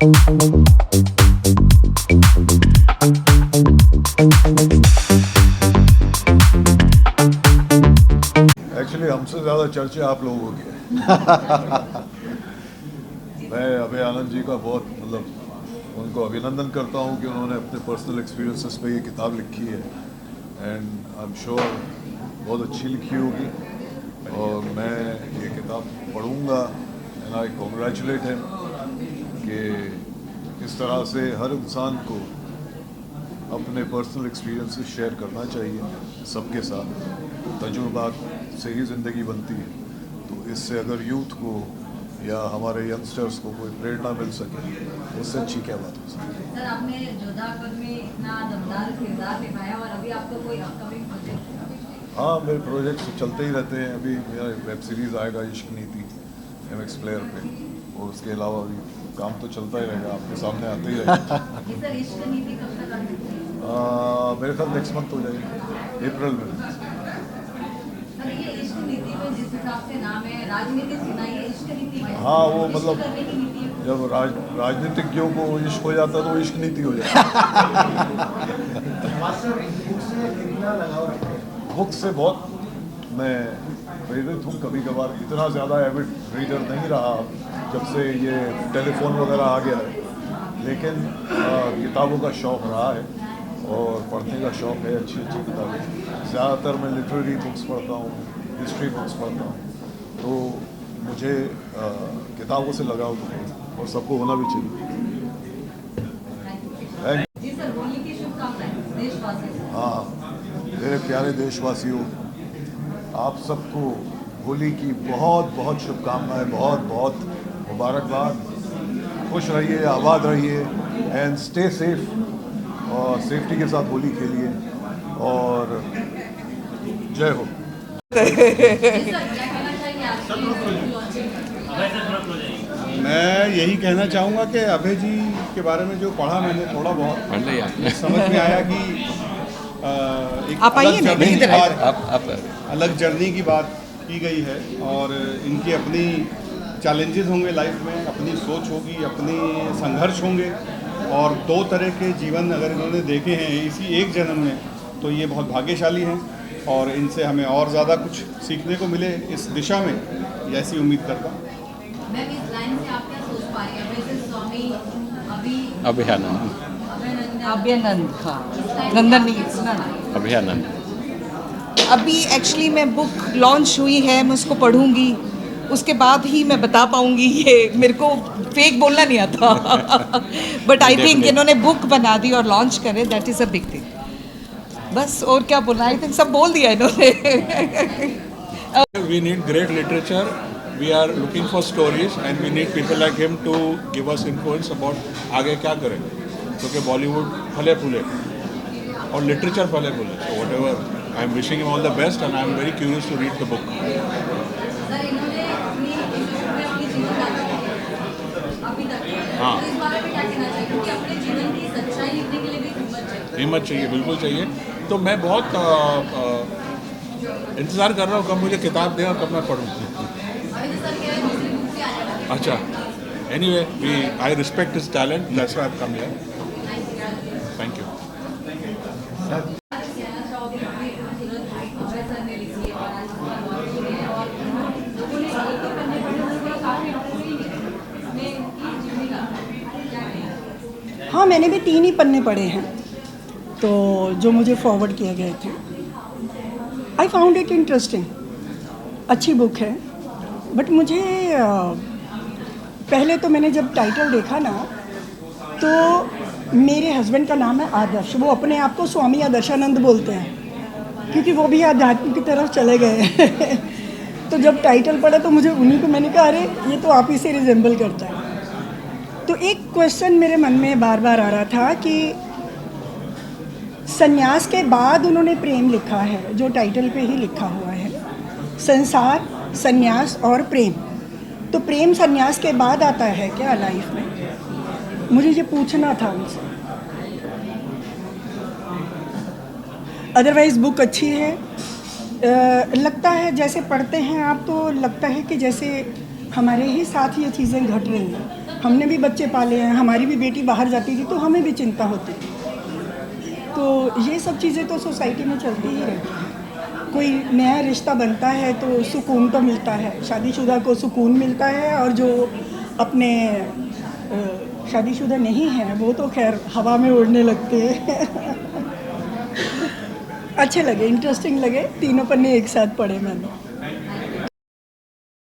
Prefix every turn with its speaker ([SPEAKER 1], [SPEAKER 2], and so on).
[SPEAKER 1] Actually हमसे ज़्यादा चर्चा आप लोगों की है। मैं अभय आनंद जी का बहुत उनको अभिनंदन करता हूँ कि उन्होंने अपने पर्सनल एक्सपीरियंसेस पे ये किताब लिखी है एंड आई एम श्योर बहुत अच्छी लिखी होगी और मैं ये किताब पढ़ूँगा एंड आई कॉन्ग्रेचुलेट हिम कि इस तरह से हर इंसान को अपने पर्सनल एक्सपीरियंसेस शेयर करना चाहिए सबके साथ। तजुर्बात से ही ज़िंदगी बनती है, तो इससे अगर यूथ को या हमारे यंगस्टर्स को कोई प्रेरणा मिल सके उससे अच्छी क्या बात हो सकती है।
[SPEAKER 2] सर, आपने जोधा अकबर में इतना दमदार किरदार निभाया और अभी आपको कोई अपकमिंग प्रोजेक्ट?
[SPEAKER 1] हाँ, मेरे प्रोजेक्ट्स चलते ही रहते हैं। अभी मेरा वेब सीरीज़ आएगा इश्क नीति MX प्लेयर पे, और उसके अलावा भी काम तो चलता ही रहेगा, आपके सामने आते ही रहेगा।
[SPEAKER 2] सर, इश्क नीति कब तक आ सकती है?
[SPEAKER 1] मेरे ख्याल नेक्स्ट मंथ हो जाएगी, अप्रैल में।
[SPEAKER 2] सर, ये इश्क नीति में जिस हिसाब से नाम है, राजनीति सुनाई है, इश्क नीति में
[SPEAKER 1] हाँ, वो
[SPEAKER 2] इश्क
[SPEAKER 1] मतलब
[SPEAKER 2] करने की नीति है।
[SPEAKER 1] जब राजनीतिज्ञों को इश्क हो जाता है तो इश्क नीति हो जाती है। बुक से बहुत मैं प्रेरित हूँ, कभी कभार इतना ज़्यादा एविड रीडर नहीं रहा जब से ये टेलीफोन वगैरह आ गया है, लेकिन किताबों का शौक़ रहा है और पढ़ने का शौक़ है। अच्छी अच्छी किताबें ज़्यादातर मैं लिटरेरी बुक्स पढ़ता हूँ, हिस्ट्री बुक्स पढ़ता हूँ, तो मुझे किताबों से लगाव तो है और सबको होना भी चाहिए।
[SPEAKER 2] जी सर, होली की शुभकामनाएं देशवासियों को।
[SPEAKER 1] हाँ, मेरे प्यारे देशवासियों, आप सबको होली की बहुत बहुत शुभकामनाएं, बहुत बहुत मुबारकबाद। खुश रहिए, आबाद रहिए एंड स्टे सेफ, और सेफ्टी के साथ होली खेलिए और जय हो।
[SPEAKER 2] जी सर, क्या कहना चाहिए आपकी लॉन्चिंग?
[SPEAKER 3] मैं यही कहना चाहूँगा कि अभय जी के बारे में जो पढ़ा मैंने थोड़ा बहुत समझ में आया कि एक अलग जर्नी की बात की गई है और इनकी अपनी चैलेंजेस होंगे लाइफ में, अपनी सोच होगी, अपनी संघर्ष होंगे, और दो तरह के जीवन अगर इन्होंने देखे हैं इसी एक जन्म में तो ये बहुत भाग्यशाली हैं और इनसे हमें और ज़्यादा कुछ सीखने को मिले इस दिशा में, ऐसी उम्मीद करता हूँ।
[SPEAKER 2] मैम, इस लाइन से आप क्या सोच पा रही हैं? वैसे स्वामी
[SPEAKER 4] अभयानंद का नंदन नहीं सुना ना।
[SPEAKER 5] अभयानंद
[SPEAKER 4] अभी एक्चुअली मैं बुक लॉन्च हुई है, मैं उसको पढ़ूंगी, उसके बाद ही मैं बता पाऊंगी। ये मेरे को फेक बोलना नहीं आता बट आई थिंक इन्होंने बुक बना दी और लॉन्च करे, that is a big thing. बस और क्या बोलना, आई थिंक सब बोल दिया इन्होंने।
[SPEAKER 6] We need great literature. We are looking for stories and we need people like him to give us influence about आगे क्या करें, क्योंकि बॉलीवुड फले फूले और लिटरेचर फले फूले। So whatever, I am wishing him all the best and I am very curious to read the book.
[SPEAKER 2] Sir, इन्होंने अपनी जीवन गाथा अभी तक,
[SPEAKER 6] हाँ।
[SPEAKER 2] तो इस बारे में क्या कहना चाहिए? क्योंकि अपने जीवन की सच्चाई लिखने के लिए भी
[SPEAKER 6] हिम्मत चाहिए, बिल्कुल चाहिए। तो मैं बहुत इंतज़ार कर रहा हूँ कब मुझे किताब दें और कब मैं पढ़ूँ। अच्छा, anyway, I respect his talent, that's why I have come here. Thank you.
[SPEAKER 7] हाँ, मैंने भी 3 ही पन्ने पढ़े हैं, तो जो मुझे फॉरवर्ड किए गए थे। आई फाउंड इट इंटरेस्टिंग, अच्छी बुक है, बट मुझे पहले तो मैंने जब टाइटल देखा ना, तो मेरे हस्बैंड का नाम है आदर्श, वो अपने आप को स्वामी आदर्शानंद बोलते हैं क्योंकि वो भी आध्यात्म की तरफ चले गए तो जब टाइटल पढ़ा तो मुझे उन्हीं को, मैंने कहा अरे ये तो आप ही से रिजेंबल करता है। तो एक क्वेश्चन मेरे मन में बार बार आ रहा था कि संन्यास के बाद उन्होंने प्रेम लिखा है, जो टाइटल पे ही लिखा हुआ है, संसार, संन्यास और प्रेम। तो प्रेम संन्यास के बाद आता है क्या लाइफ में? मुझे ये पूछना था उनसे। अदरवाइज़ बुक अच्छी है, लगता है जैसे पढ़ते हैं आप तो लगता है कि जैसे हमारे ही साथ ये चीज़ें घट रही हैं। हमने भी बच्चे पाले हैं, हमारी भी बेटी बाहर जाती थी तो हमें भी चिंता होती थी। तो ये सब चीज़ें तो सोसाइटी में चलती ही रहती हैं। कोई नया रिश्ता बनता है तो सुकून तो मिलता है, शादीशुदा को सुकून मिलता है, और जो अपने शादीशुदा नहीं है वो तो खैर हवा में उड़ने लगते हैं। अच्छे लगे, इंटरेस्टिंग लगे, तीनों पन्ने एक साथ पढ़े मैंने।